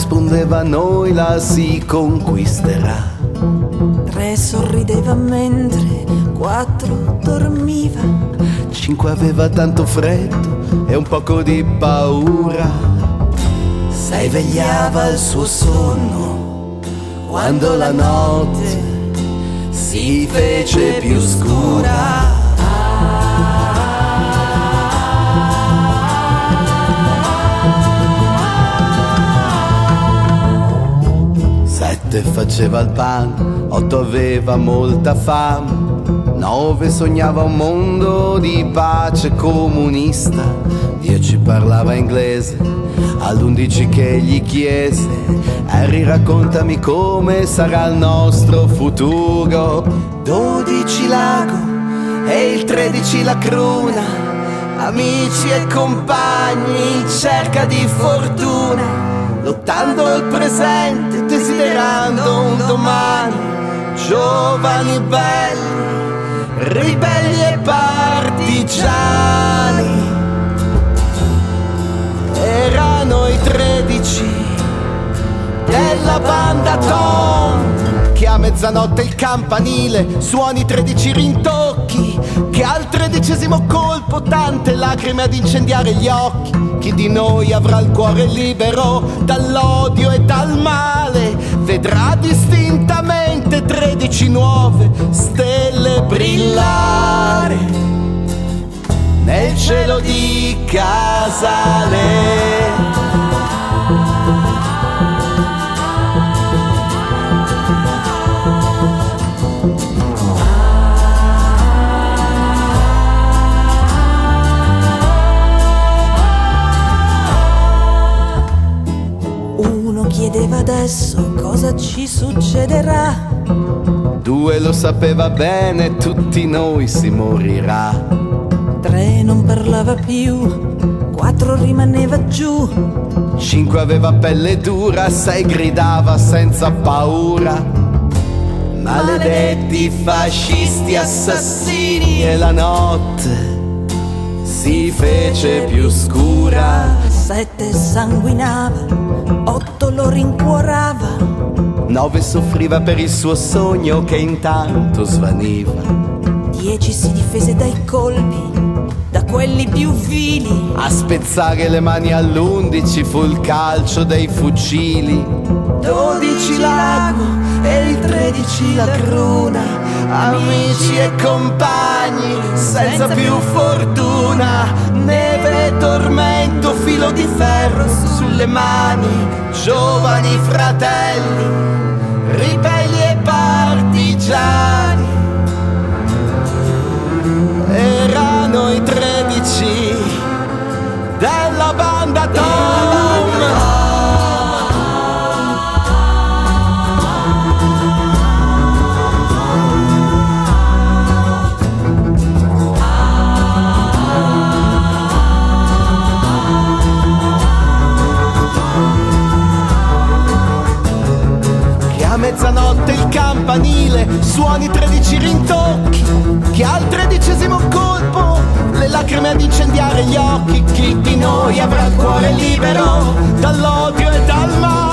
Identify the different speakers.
Speaker 1: rispondeva: noi la si conquisterà.
Speaker 2: 3 sorrideva mentre 4 dormiva.
Speaker 1: 5 aveva tanto freddo e un poco di paura. 6 vegliava il suo sonno quando la notte si fece più scura. 7 faceva il pane, 8 aveva molta fame, 9 sognava un mondo di pace comunista, 10 parlava inglese, all'11 che gli chiese: Harry, raccontami come sarà il nostro futuro. 12 l'ago e il 13 la cruna, amici e compagni in cerca di fortuna, lottando il presente, desiderando un domani. Giovani belli, ribelli e partigiani. Erano i 13 della banda Tom, che a mezzanotte il campanile suoni 13 rintocchi, che al 13° colpo tante lacrime ad incendiare gli occhi. Chi di noi avrà il cuore libero dall'odio e dal male vedrà distintamente 13 nuove stelle brillare nel cielo di Casale.
Speaker 2: Chiedeva adesso cosa ci succederà.
Speaker 1: 2 lo sapeva bene, tutti noi si morirà.
Speaker 2: 3 non parlava più, 4 rimaneva giù.
Speaker 1: 5 aveva pelle dura, 6 gridava senza paura: maledetti fascisti assassini. E la notte si fece più scura.
Speaker 2: 7 sanguinava, 8 lo rincuorava.
Speaker 1: 9 soffriva per il suo sogno che intanto svaniva.
Speaker 2: 10 si difese dai colpi, da quelli più vili.
Speaker 1: A spezzare le mani all'11 fu il calcio dei fucili. 12 l'ago e il 13 la cruna, amici e compagni senza più fortuna. Neve e tormento, filo di ferro sulle mani. Giovani fratelli, ribelli e partigiani. Erano i 13 della banda Tom. Mezzanotte il campanile suoni 13 rintocchi, che al 13° colpo le lacrime ad incendiare gli occhi. Chi di noi avrà il cuore libero dall'odio e dal male